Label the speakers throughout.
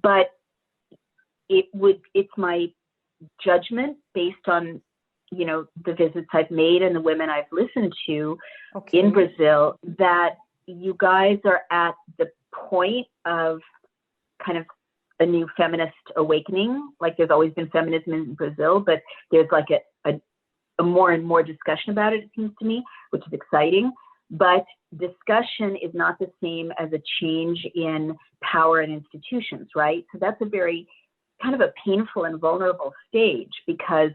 Speaker 1: but it's my judgment based on, the visits I've made and the women I've listened to in Brazil, that you guys are at the point of kind of a new feminist awakening. Like, there's always been feminism in Brazil, but there's like a more and more discussion about it seems to me, which is exciting. But discussion is not the same as a change in power and institutions, right? So that's a very kind of a painful and vulnerable stage, because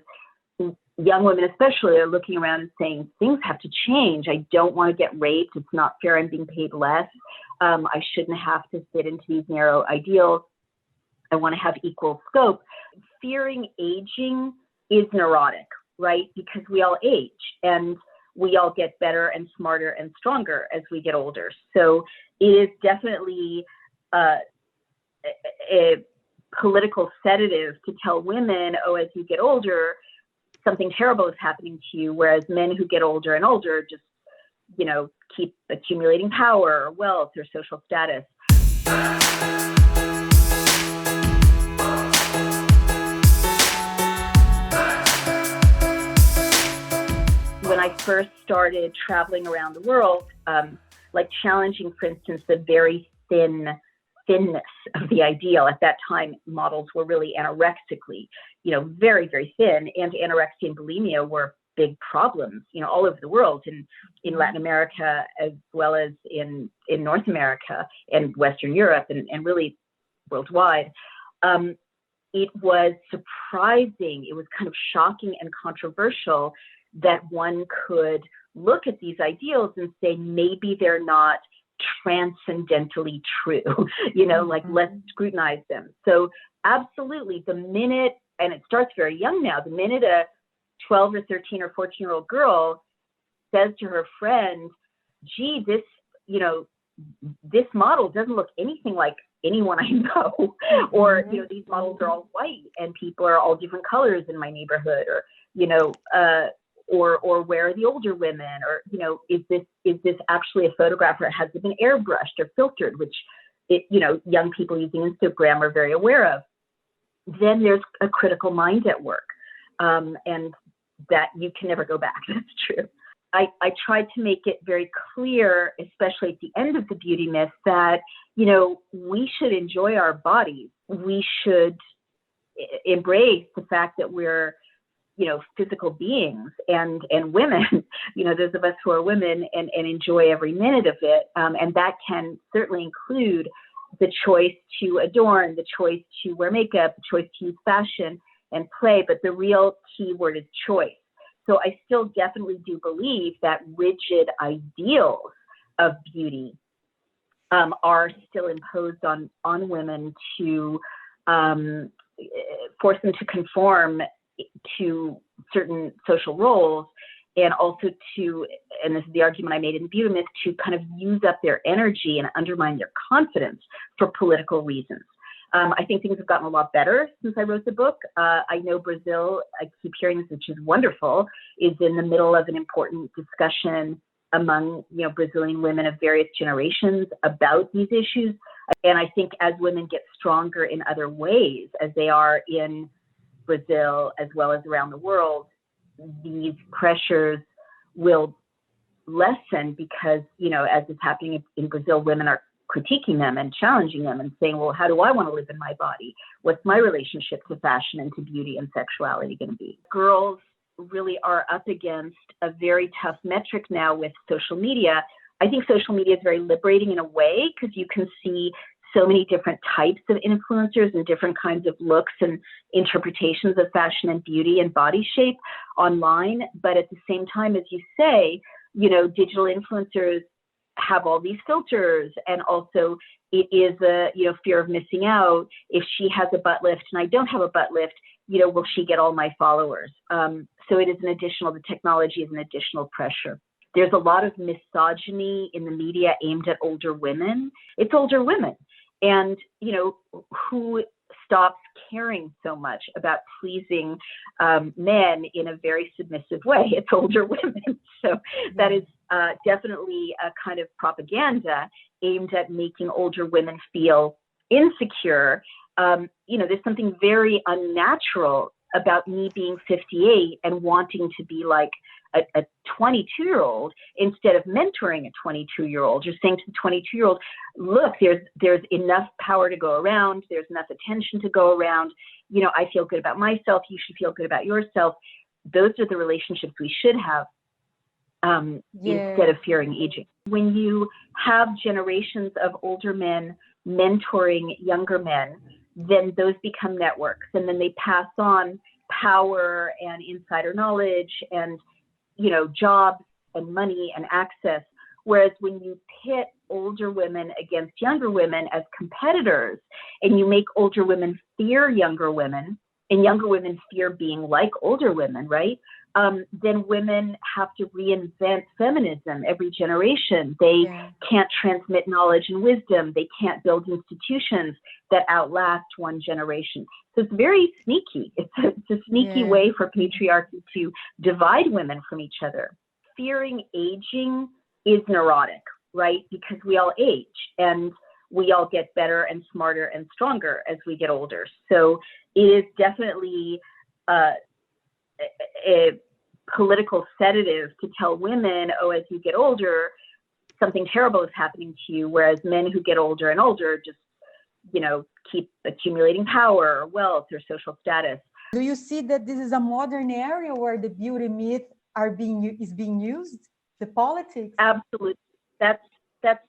Speaker 1: young women especially are looking around and saying, things have to change. I don't want to get raped. It's not fair. I'm being paid less. I shouldn't have to fit into these narrow ideals. I want to have equal scope. Fearing aging is neurotic, right? Because we all age and we all get better and smarter and stronger as we get older. So it is definitely a political sedative to tell women, oh, as you get older, something terrible is happening to you, whereas men who get older and older just, keep accumulating power or wealth or social status. When I first started traveling around the world, like challenging, for instance, the very thinness of the ideal. At that time, models were really anorexically, very, very thin, and anorexia and bulimia were big problems, all over the world, in Latin America, as well as in North America and Western Europe, and really worldwide. It was surprising. It was kind of shocking and controversial that one could look at these ideals and say, maybe they're not transcendentally true, like let's scrutinize them. So absolutely, the minute, and it starts very young now, the minute a 12 or 13 or 14-year-old girl says to her friend, gee, this model doesn't look anything like anyone I know, or, these models are all white and people are all different colors in my neighborhood, or where are the older women, or, is this actually a photograph, or has it been airbrushed or filtered, which, young people using Instagram are very aware of. Then there's a critical mind at work, and that you can never go back. That's true. I tried to make it very clear, especially at the end of the beauty myth, that, we should enjoy our bodies. We should embrace the fact that we're, physical beings, and women, those of us who are women, and enjoy every minute of it. And that can certainly include the choice to adorn, the choice to wear makeup, the choice to use fashion and play. But the real key word is choice. So I still definitely do believe that rigid ideals of beauty are still imposed on women to force them to conform to certain social roles, and also to, and this is the argument I made in Beauty Myth, to kind of use up their energy and undermine their confidence for political reasons. I think things have gotten a lot better since I wrote the book. I know Brazil, I keep hearing this, which is wonderful, is in the middle of an important discussion among Brazilian women of various generations about these issues. And I think as women get stronger in other ways, as they are in Brazil as well as around the world, these pressures will lessen, because, as is happening in Brazil, women are critiquing them and challenging them and saying, well, how do I want to live in my body? What's my relationship to fashion and to beauty and sexuality going to be? Girls really are up against a very tough metric now with social media. I think social media is very liberating in a way, because you can see so many different types of influencers and different kinds of looks and interpretations of fashion and beauty and body shape online. But at the same time, as you say, digital influencers have all these filters, and also it is a fear of missing out. If she has a butt lift and I don't have a butt lift, will she get all my followers? So it is the technology is an additional pressure. There's a lot of misogyny in the media aimed at older women. It's older women. And, who stops caring so much about pleasing men in a very submissive way? It's older women. So that is definitely a kind of propaganda aimed at making older women feel insecure there's something very unnatural about me being 58 and wanting to be like a 22-year-old instead of mentoring a 22-year-old. You're saying to the 22-year-old, look, there's enough power to go around. There's enough attention to go around. I feel good about myself. You should feel good about yourself. Those are the relationships we should have instead of fearing aging. When you have generations of older men mentoring younger men, then those become networks, and then they pass on power and insider knowledge and jobs and money and access. Whereas when you pit older women against younger women as competitors, and you make older women fear younger women, and younger women fear being like older women, right? Then women have to reinvent feminism every generation. They can't transmit knowledge and wisdom. They can't build institutions that outlast one generation. So it's very sneaky. It's a sneaky way for patriarchy to divide women from each other. Fearing aging is neurotic, right? Because we all age and we all get better and smarter and stronger as we get older. So it is definitely a political sedative to tell women, oh, as you get older, something terrible is happening to you, whereas men who get older and older just, keep accumulating power or wealth or social status.
Speaker 2: Do you see that this is a modern area where the beauty myth is being used, the politics?
Speaker 1: Absolutely. That's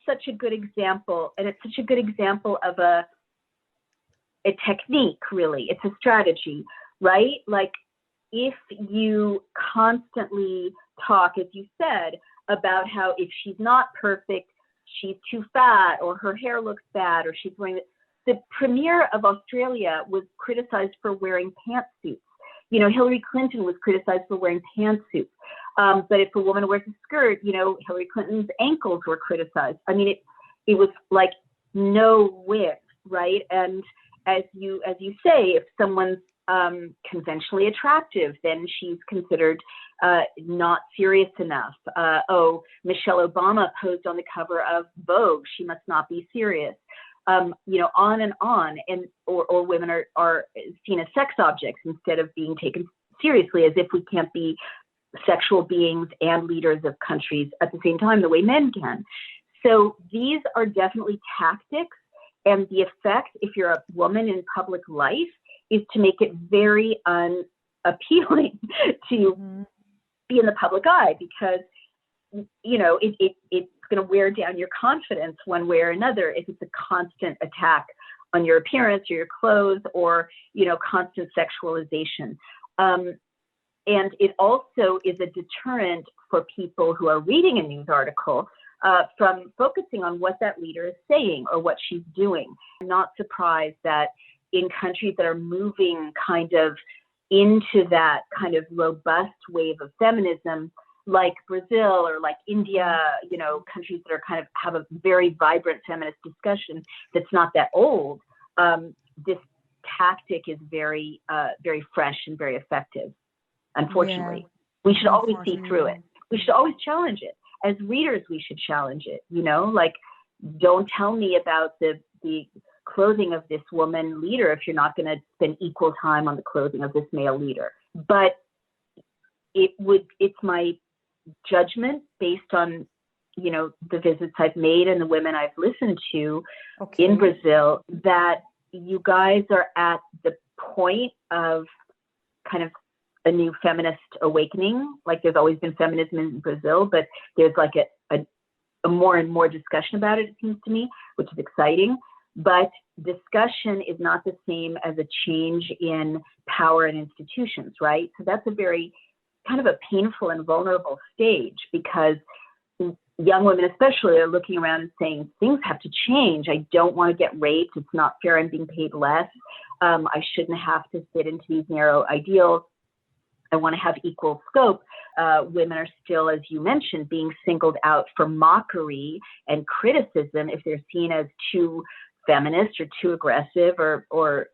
Speaker 1: such a good example, and it's such a good example of a technique, really. It's a strategy, right? Like, if you constantly talk, as you said, about how if she's not perfect, she's too fat, or her hair looks bad, or she's wearing the premier of Australia was criticized for wearing pantsuits. Hillary Clinton was criticized for wearing pantsuits. But if a woman wears a skirt, Hillary Clinton's ankles were criticized. I mean, it was like no win, right? And as you say, if someone's conventionally attractive, then she's considered not serious enough. Michelle Obama posed on the cover of Vogue. She must not be serious. On and on. Or women are seen as sex objects instead of being taken seriously, as if we can't be sexual beings and leaders of countries at the same time the way men can. So these are definitely tactics, and the effect, if you're a woman in public life, is to make it very unappealing to be in the public eye, because it's going to wear down your confidence one way or another if it's a constant attack on your appearance or your clothes, or constant sexualization. And it also is a deterrent for people who are reading a news article from focusing on what that leader is saying or what she's doing. I'm not surprised that in countries that are moving kind of into that kind of robust wave of feminism, like Brazil or like India, countries that are kind of have a very vibrant feminist discussion that's not that old, this tactic is very, very fresh and very effective. Unfortunately, we should always see through it. We should always challenge it. As readers, we should challenge it. Like, don't tell me about the clothing of this woman leader if you're not going to spend equal time on the clothing of this male leader. But it's my judgment based on, the visits I've made and the women I've listened to in Brazil, that you guys are at the point of kind of a new feminist awakening. Like, there's always been feminism in Brazil, but there's like a more and more discussion about it seems to me, which is exciting. But discussion is not the same as a change in power and institutions, right? So that's a very kind of a painful and vulnerable stage, because young women especially are looking around and saying, things have to change. I don't want to get raped. It's not fair. I'm being paid less. I shouldn't have to fit into these narrow ideals. I want to have equal scope. Women are still, as you mentioned, being singled out for mockery and criticism if they're seen as too feminist or too aggressive, or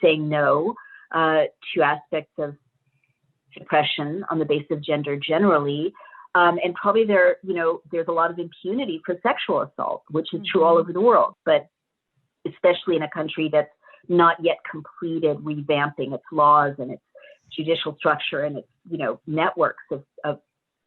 Speaker 1: saying no to aspects of suppression on the basis of gender generally. And probably there's a lot of impunity for sexual assault, which is true all over the world, but especially in a country that's not yet completed revamping its laws and its judicial structure and its, networks of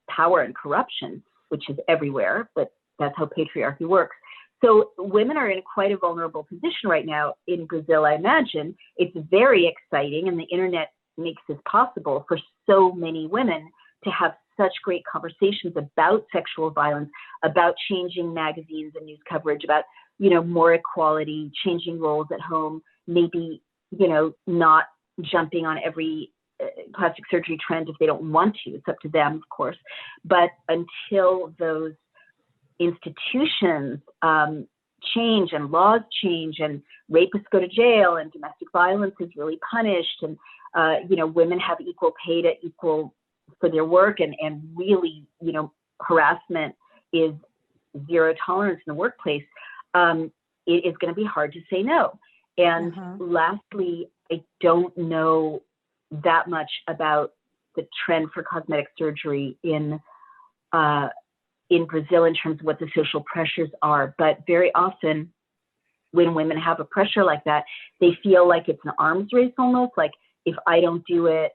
Speaker 1: power and corruption, which is everywhere, but that's how patriarchy works. So women are in quite a vulnerable position right now in Brazil, I imagine. It's very exciting, and the internet makes this possible for so many women to have such great conversations about sexual violence, about changing magazines and news coverage, about, more equality, changing roles at home, maybe, not jumping on every plastic surgery trend if they don't want to. It's up to them, of course. But until those institutions change and laws change and rapists go to jail and domestic violence is really punished and, women have equal pay to equal for their work and really, harassment is zero tolerance in the workplace, it is going to be hard to say no. And lastly, I don't know that much about the trend for cosmetic surgery in Brazil in terms of what the social pressures are. But very often when women have a pressure like that, they feel like it's an arms race almost, like if I don't do it,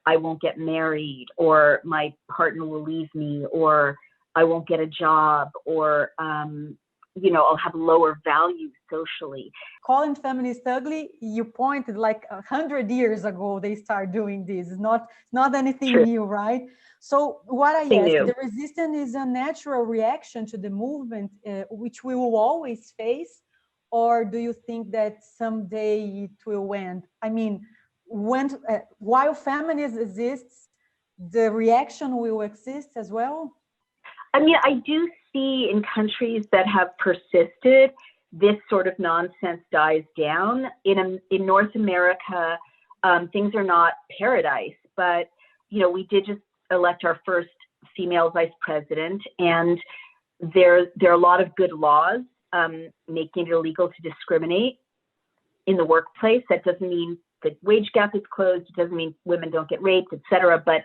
Speaker 1: I won't get married, or my partner will leave me, or I won't get a job, or, I'll have lower value socially.
Speaker 2: Calling feminists ugly, you pointed like 100 years ago, they start doing this. It's not anything
Speaker 1: True.
Speaker 2: new, right? So what I ask, the resistance is a natural reaction to the movement, which we will always face, or do you think that someday it will end? I mean, while feminism exists, the reaction will exist as well?
Speaker 1: I mean, I do see in countries that have persisted, this sort of nonsense dies down. In North America, things are not paradise, but, we did just elect our first female vice president, and there are a lot of good laws making it illegal to discriminate in the workplace. That doesn't mean the wage gap is closed. It doesn't mean women don't get raped, et cetera. But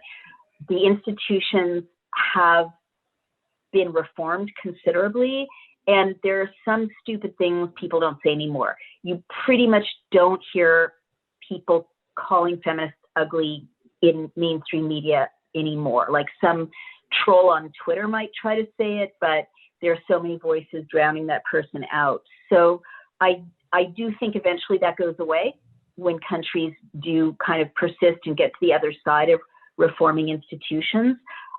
Speaker 1: the institutions have been reformed considerably. And there are some stupid things people don't say anymore. You pretty much don't hear people calling feminists ugly in mainstream media anymore. Like some troll on Twitter might try to say it, but there are so many voices drowning that person out. So I do think eventually that goes away when countries do kind of persist and get to the other side of reforming institutions.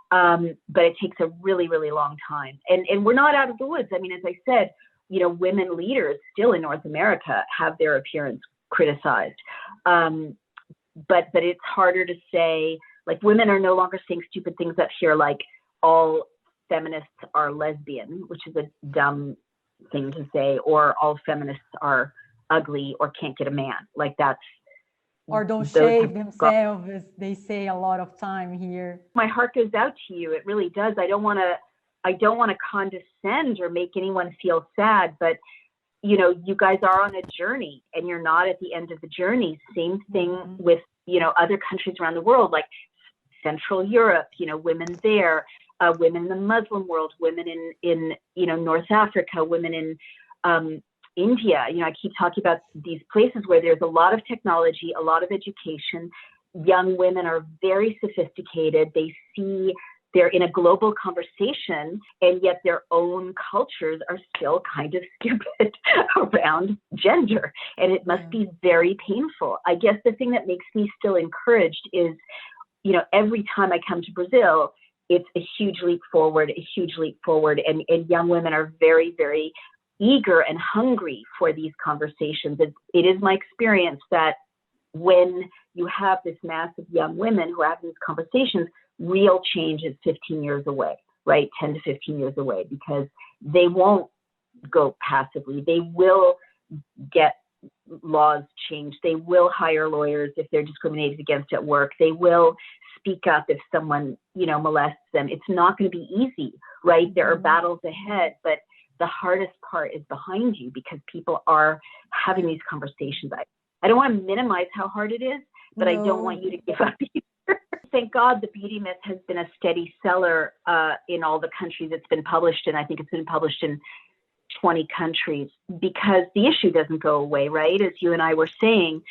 Speaker 1: But it takes a really, really long time. And we're not out of the woods. I mean, as I said, women leaders still in North America have their appearance criticized. But it's harder to say, like, women are no longer saying stupid things up here, like all feminists are lesbian, which is a dumb thing to say, or all feminists are ugly or can't get a man. Like that's,
Speaker 2: or don't shave themselves, as they say a lot of time here.
Speaker 1: My heart goes out to you. It really does. I don't want to condescend or make anyone feel sad, but you guys are on a journey and you're not at the end of the journey. Same thing with, other countries around the world, like Central Europe, women there, women in the Muslim world, women in North Africa, women in India. I keep talking about these places where there's a lot of technology, a lot of education. Young women are very sophisticated. They see they're in a global conversation, and yet their own cultures are still kind of stupid around gender. And it must be very painful. I guess the thing that makes me still encouraged is, every time I come to Brazil, it's a huge leap forward, And young women are very, very eager and hungry for these conversations. It is my experience that when you have this mass of young women who are having these conversations, real change is 15 years away, right? 10 to 15 years away, because they won't go passively. They will get laws changed. They will hire lawyers if they're discriminated against at work. They will speak up if someone, molests them. It's not going to be easy, right? There are battles ahead, but the hardest part is behind you because people are having these conversations. I don't want to minimize how hard it is, but I don't want you to give up either. Thank God the beauty myth has been a steady seller in all the countries it's been published in. I think it's been published in 20 countries, because the issue doesn't go away, right? As you and I were saying,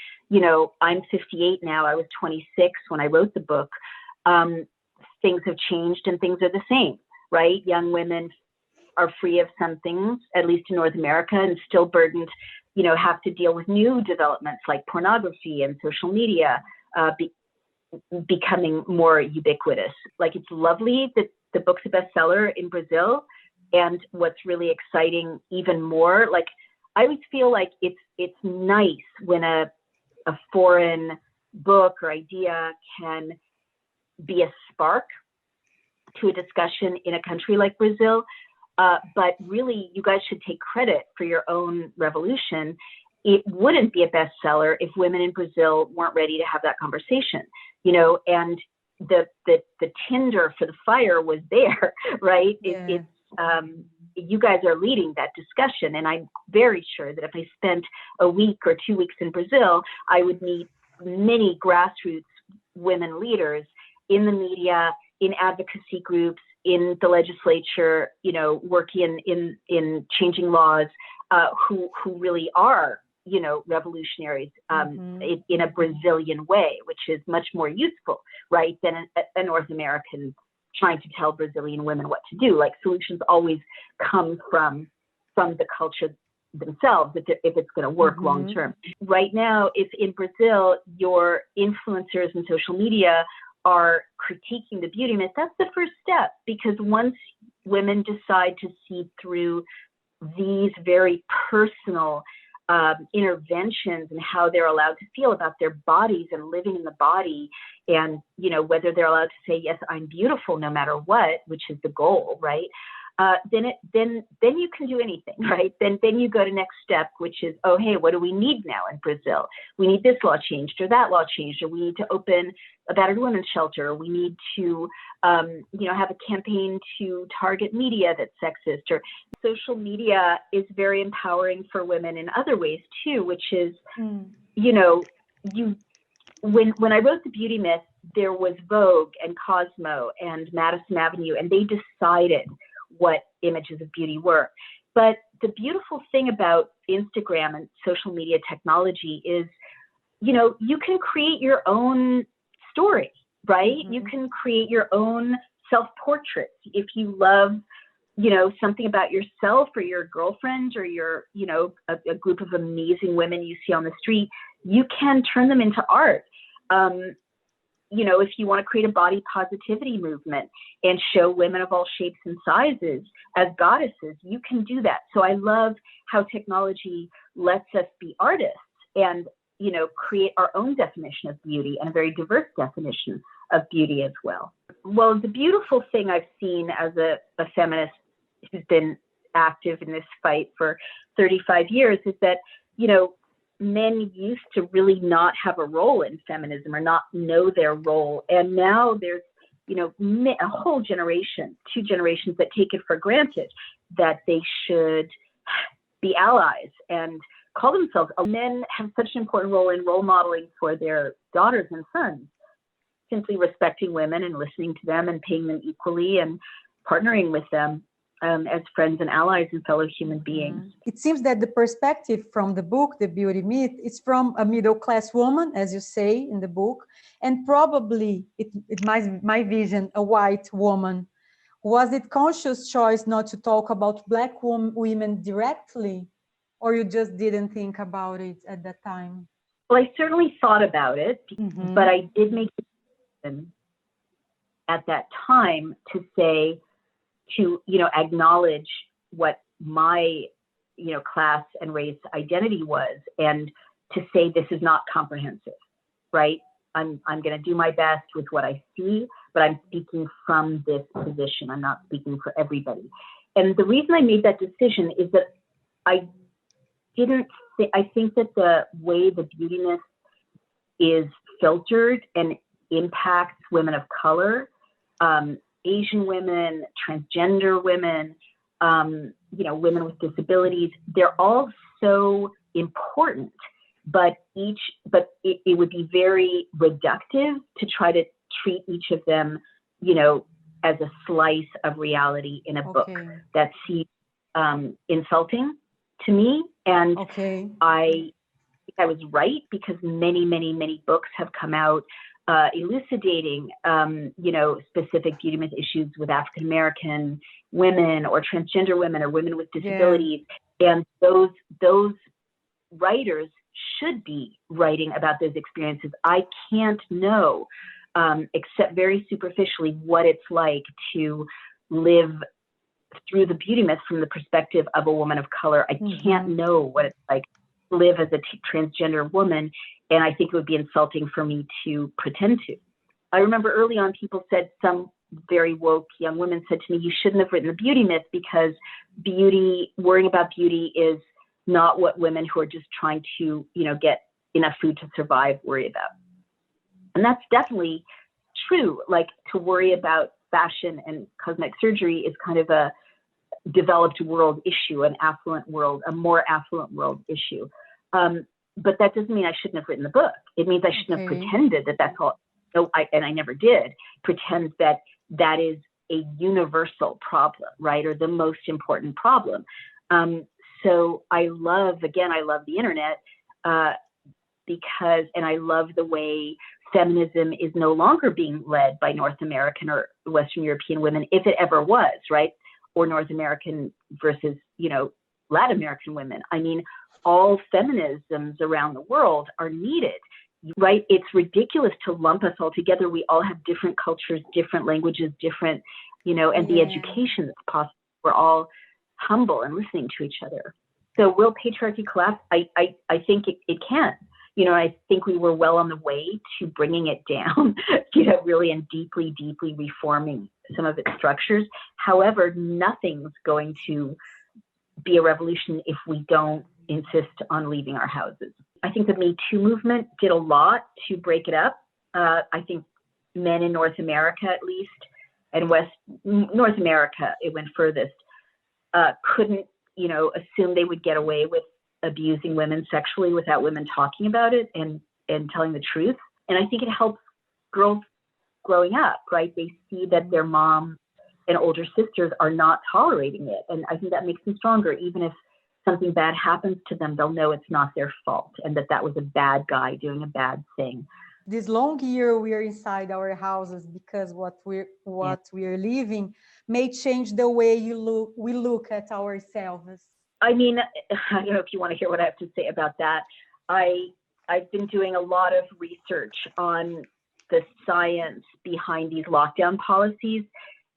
Speaker 1: I'm 58 now. I was 26 when I wrote the book. Things have changed and things are the same, right? Young women are free of some things, at least in North America, and still burdened, have to deal with new developments like pornography and social media becoming more ubiquitous. Like, it's lovely that the book's a bestseller in Brazil. And what's really exciting even more, like, I always feel like it's nice when a foreign book or idea can be a spark to a discussion in a country like Brazil. But really, you guys should take credit for your own revolution. It wouldn't be a bestseller if women in Brazil weren't ready to have that conversation, and the tinder for the fire was there, right?
Speaker 2: Yeah.
Speaker 1: You guys are leading that discussion. And I'm very sure that if I spent a week or 2 weeks in Brazil, I would meet many grassroots women leaders in the media, in advocacy groups, in the legislature, working in changing laws, who really are, revolutionaries in a Brazilian way, which is much more useful, right, than a North American trying to tell Brazilian women what to do. Like, solutions always come from the culture themselves if it's going to work long term. Right now, if in Brazil your influencers in social media are critiquing the beauty myth, that's the first step, because once women decide to see through these very personal interventions and how they're allowed to feel about their bodies and living in the body, and whether they're allowed to say, yes, I'm beautiful no matter what, which is the goal, right? Then you can do anything, right? Then you go to next step, which is, oh, hey, what do we need now in Brazil? We need this law changed or that law changed, or we need to open a battered women's shelter, or we need to have a campaign to target media that's sexist. Or social media is very empowering for women in other ways too, which is, when I wrote The Beauty Myth, there was Vogue and Cosmo and Madison Avenue, and they decided what images of beauty were. But the beautiful thing about Instagram and social media technology is, you can create your own story, right? You can create your own self-portraits. If you love, something about yourself or your girlfriend or your, a group of amazing women you see on the street, you can turn them into art. If you want to create a body positivity movement and show women of all shapes and sizes as goddesses, you can do that. So I love how technology lets us be artists and, create our own definition of beauty, and a very diverse definition of beauty as well. Well, the beautiful thing I've seen as a feminist who's been active in this fight for 35 years is that, men used to really not have a role in feminism or not know their role. And now there's, a whole generation, 2 generations that take it for granted that they should be allies and call themselves. Men have such an important role in role modeling for their daughters and sons, simply respecting women and listening to them and paying them equally and partnering with them as friends and allies and fellow human beings.
Speaker 2: It seems that the perspective from the book, The Beauty Myth, is from a middle-class woman, as you say in the book, and probably, my vision, a white woman. Was it conscious choice not to talk about Black women directly, or you just didn't think about it at that time?
Speaker 1: Well, I certainly thought about it, but I did make a decision at that time to say, to acknowledge what my class and race identity was, and to say this is not comprehensive, right? I'm going to do my best with what I see, but I'm speaking from this position. I'm not speaking for everybody. And the reason I made that decision is that I think that the way the beauty myth is filtered and impacts women of color, Asian women, transgender women, women with disabilities, they're all so important, but it would be very reductive to try to treat each of them, as a slice of reality in a book that sees insulting to me. And
Speaker 2: Okay.
Speaker 1: I was right, because many, many, many books have come out elucidating, specific beauty myth issues with African American women or transgender women or women with disabilities. Yeah. And those writers should be writing about those experiences. I can't know, except very superficially, what it's like to live through the beauty myth from the perspective of a woman of color. I can't know what it's like to live as a transgender woman, and I think it would be insulting for me to pretend to. I remember early on, people said, some very woke young women said to me, you shouldn't have written the beauty myth, because worrying about beauty is not what women who are just trying to, get enough food to survive worry about. And that's definitely true. Like, to worry about fashion and cosmetic surgery is kind of a developed world issue, a more affluent world issue. But that doesn't mean I shouldn't have written the book. It means I shouldn't have pretended that that's all. No, and I never did pretend that that is a universal problem, right? Or the most important problem. So I love the internet, because I love the way feminism is no longer being led by North American or Western European women, if it ever was, right? Or North American versus, Latin American women. I mean, all feminisms around the world are needed, right? It's ridiculous to lump us all together. We all have different cultures, different languages, different, and the education that's possible. We're all humble and listening to each other. So will patriarchy collapse? I think it can. I think we were well on the way to bringing it down, really, and deeply, deeply reforming some of its structures. However, nothing's going to be a revolution if we don't insist on leaving our houses. I think the Me Too movement did a lot to break it up. I think men in North America, at least, and North America, it went furthest, couldn't, assume they would get away with abusing women sexually without women talking about it and telling the truth. And I think it helps girls growing up, right? They see that their mom and older sisters are not tolerating it. And I think that makes them stronger. Even if something bad happens to them, they'll know it's not their fault, and that was a bad guy doing a bad thing.
Speaker 2: This long year we are inside our houses, because what we are living may change the way we look at ourselves.
Speaker 1: I mean, I don't know if you want to hear what I have to say about that. I've been doing a lot of research on the science behind these lockdown policies,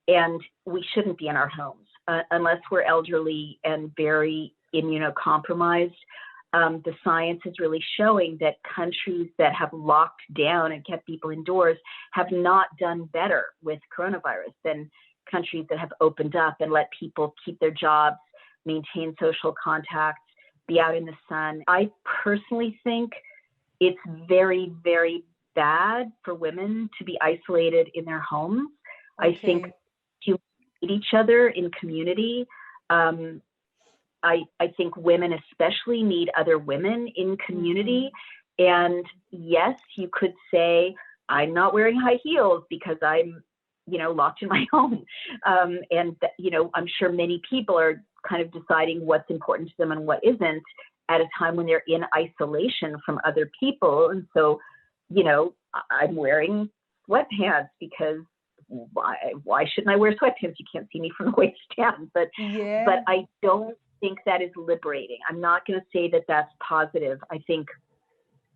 Speaker 1: and we shouldn't be in our homes unless we're elderly and very immunocompromised. The science is really showing that countries that have locked down and kept people indoors have not done better with coronavirus than countries that have opened up and let people keep their jobs, maintain social contacts, be out in the sun. I personally think it's very, very bad for women to be isolated in their homes. Okay. I think to meet each other in community. I think women especially need other women in community. And yes, you could say, I'm not wearing high heels because I'm, locked in my home. I'm sure many people are kind of deciding what's important to them and what isn't at a time when they're in isolation from other people. And so, I'm wearing sweatpants because why shouldn't I wear sweatpants? You can't see me from the waist down. But I don't think that is liberating. I'm not going to say that that's positive. I think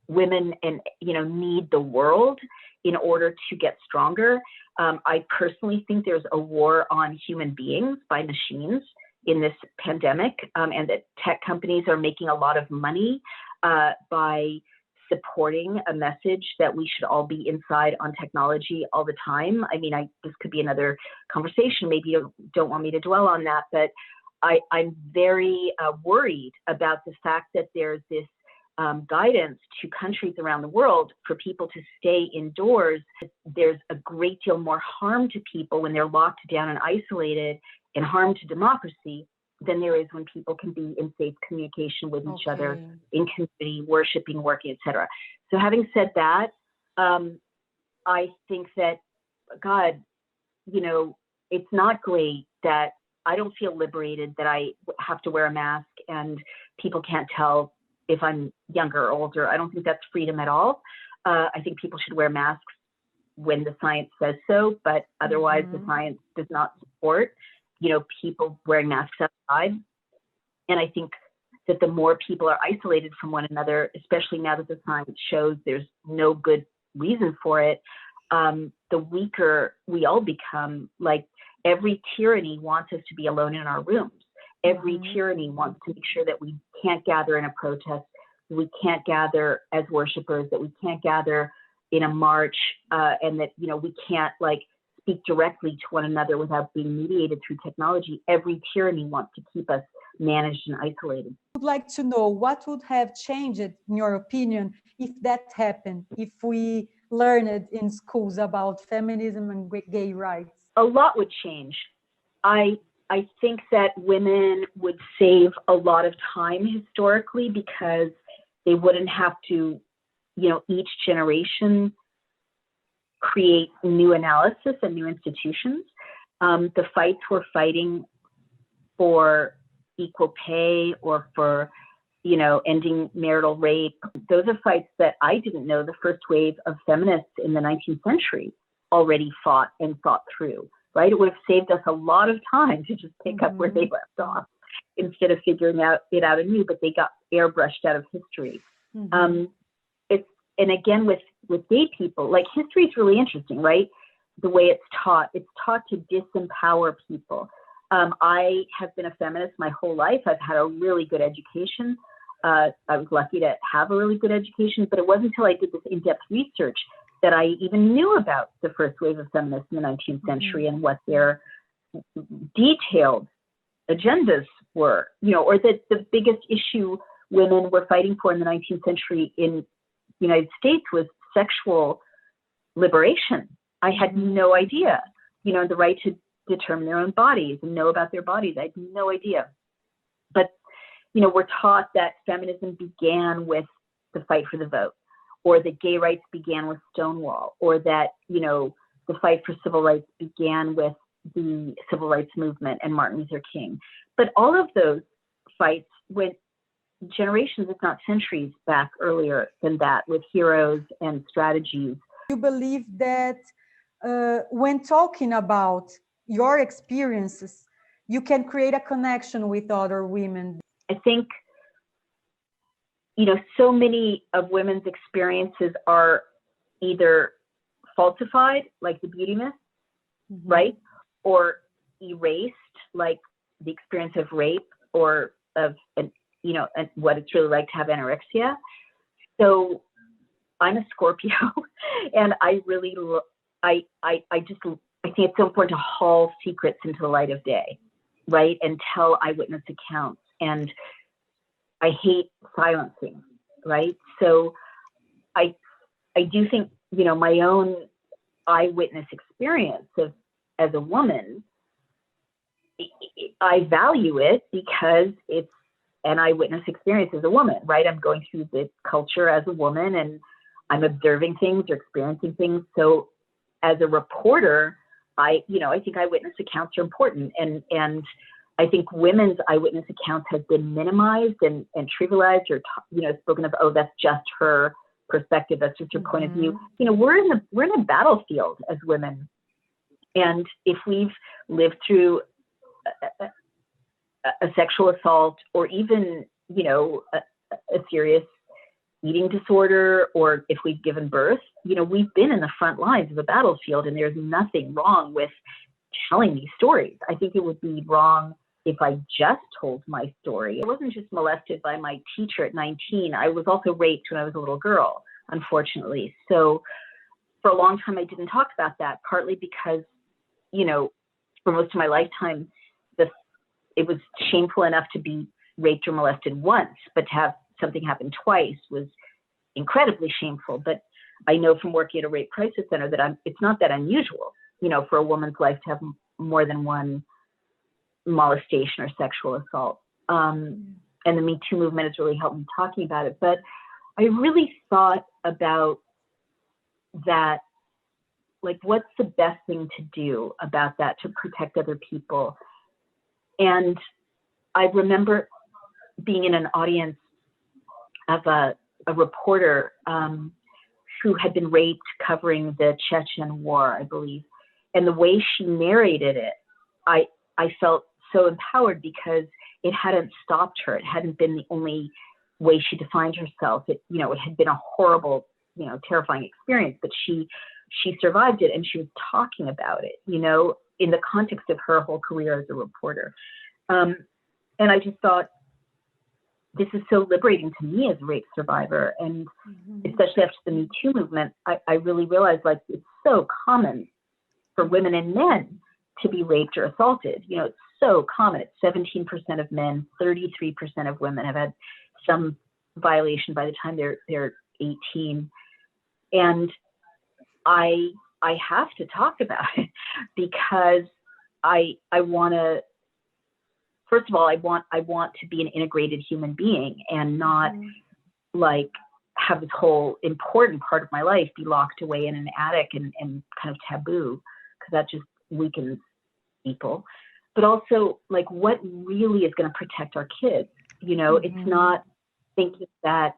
Speaker 1: women need the world in order to get stronger. I personally think there's a war on human beings by machines in this pandemic, and that tech companies are making a lot of money by supporting a message that we should all be inside on technology all the time. I mean, this could be another conversation. Maybe you don't want me to dwell on that, but I'm very worried about the fact that there's this guidance to countries around the world for people to stay indoors. There's a great deal more harm to people when they're locked down and isolated, and harm to democracy, than there is when people can be in safe communication with each other, in community, worshiping, working, etc. So having said that, I think that, God, it's not great that I don't feel liberated that I have to wear a mask and people can't tell if I'm younger or older. I don't think that's freedom at all. I think people should wear masks when the science says so, but otherwise the science does not support, people wearing masks outside. And I think that the more people are isolated from one another, especially now that the science shows there's no good reason for it, the weaker we all become. Like, every tyranny wants us to be alone in our rooms. Every tyranny wants to make sure that we can't gather in a protest, we can't gather as worshipers, that we can't gather in a march, and that, we can't speak directly to one another without being mediated through technology. Every tyranny wants to keep us managed and isolated.
Speaker 2: I would like to know what would have changed, in your opinion, if that happened, if we learned in schools about feminism and gay rights.
Speaker 1: A lot would change. I think that women would save a lot of time historically, because they wouldn't have to, each generation create new analysis and new institutions. The fights we're fighting for equal pay or for, ending marital rape, those are fights that I didn't know the first wave of feminists in the 19th century already fought and thought through, right? It would have saved us a lot of time to just pick up where they left off instead of figuring it out anew, but they got airbrushed out of history. And again, with gay people, history is really interesting, right? The way it's taught to disempower people. I have been a feminist my whole life. I've had a really good education. I was lucky to have a really good education, but it wasn't until I did this in-depth research that I even knew about the first wave of feminists in the 19th century and what their detailed agendas were, or that the biggest issue women were fighting for in the 19th century in the United States was sexual liberation. I had no idea, the right to determine their own bodies and know about their bodies. I had no idea. But, we're taught that feminism began with the fight for the vote, or that gay rights began with Stonewall, or that, the fight for civil rights began with the civil rights movement and Martin Luther King. But all of those fights went generations, if not centuries, back earlier than that, with heroes and strategies.
Speaker 2: You believe that when talking about your experiences, you can create a connection with other women?
Speaker 1: I think, so many of women's experiences are either falsified, like the beauty myth, right? Or erased, like the experience of rape or of, what it's really like to have anorexia. So I'm a Scorpio, and I really, I think it's so important to haul secrets into the light of day, right? And tell eyewitness accounts. And I hate silencing, right? So I do think, my own eyewitness experience as a woman, I value it because it's an eyewitness experience as a woman, right? I'm going through the culture as a woman, and I'm observing things or experiencing things. So as a reporter, I think eyewitness accounts are important. And I think women's eyewitness accounts have been minimized and trivialized, or, spoken of, oh, that's just her perspective, that's just her point of view. We're in a battlefield as women. And if we've lived through a sexual assault, or even, a serious eating disorder, or if we've given birth, we've been in the front lines of a battlefield, and there's nothing wrong with telling these stories. I think it would be wrong if I just told my story. I wasn't just molested by my teacher at 19. I was also raped when I was a little girl, unfortunately. So for a long time, I didn't talk about that, partly because, for most of my lifetime, it was shameful enough to be raped or molested once, but to have something happen twice was incredibly shameful. But I know from working at a rape crisis center that it's not that unusual, for a woman's life to have more than one molestation or sexual assault. And the Me Too movement has really helped me talking about it. But I really thought about that, what's the best thing to do about that to protect other people? And I remember being in an audience of a reporter who had been raped covering the Chechen War, I believe. And the way she narrated it, I felt so empowered because it hadn't stopped her. It hadn't been the only way she defined herself. It had been a horrible, terrifying experience, but she survived it, and she was talking about it, in the context of her whole career as a reporter. And I just thought, this is so liberating to me as a rape survivor. And especially after the Me Too movement, I really realized, like, it's so common for women and men to be raped or assaulted. It's so common. It's 17% of men, 33% of women have had some violation by the time they're 18. And I have to talk about it because I want to, first of all, I want to be an integrated human being and not like have this whole important part of my life be locked away in an attic and kind of taboo, because that just weakens people. But also, like, what really is going to protect our kids? It's not thinking that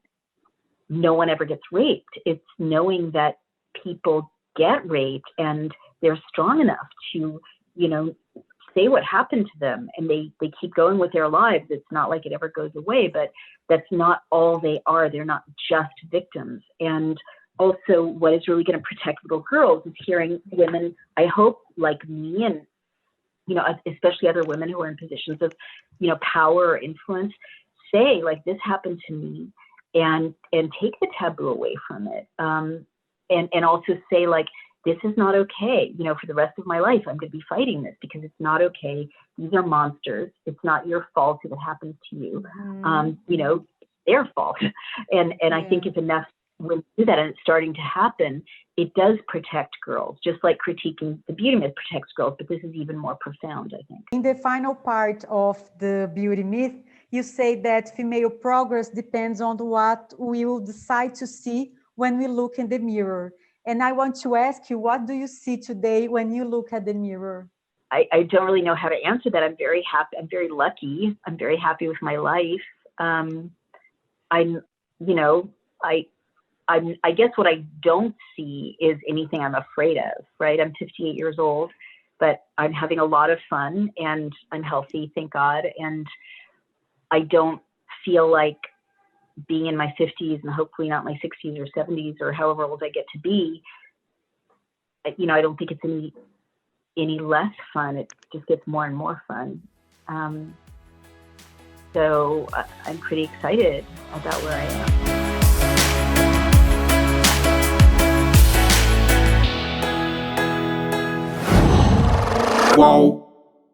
Speaker 1: no one ever gets raped. It's knowing that people get raped and they're strong enough to, say what happened to them, and they keep going with their lives. It's not like it ever goes away, but that's not all they are. They're not just victims. And also, what is really going to protect little girls is hearing women, I hope, like me, and especially other women who are in positions of power or influence, say, like, this happened to me, and take the taboo away from it, and also say, like, this is not okay. For the rest of my life, I'm going to be fighting this because it's not okay. These are monsters. It's not your fault if it happens to you. It's their fault. And I think if enough women do that, and it's starting to happen, it does protect girls, just like critiquing the beauty myth protects girls. But this is even more profound, I think.
Speaker 2: In the final part of the beauty myth, you say that female progress depends on what we will decide to see when we look in the mirror. And I want to ask you, what do you see today when you look at the mirror?
Speaker 1: I don't really know how to answer that. I'm very happy. I'm very lucky. I'm very happy with my life. I guess what I don't see is anything I'm afraid of, right? I'm 58 years old, but I'm having a lot of fun and I'm healthy, thank God. And I don't feel like being in my 50s, and hopefully not my 60s or 70s or however old I get to be, I don't think it's any less fun. It just gets more and more fun. So I'm pretty excited about where I am.
Speaker 3: Wow.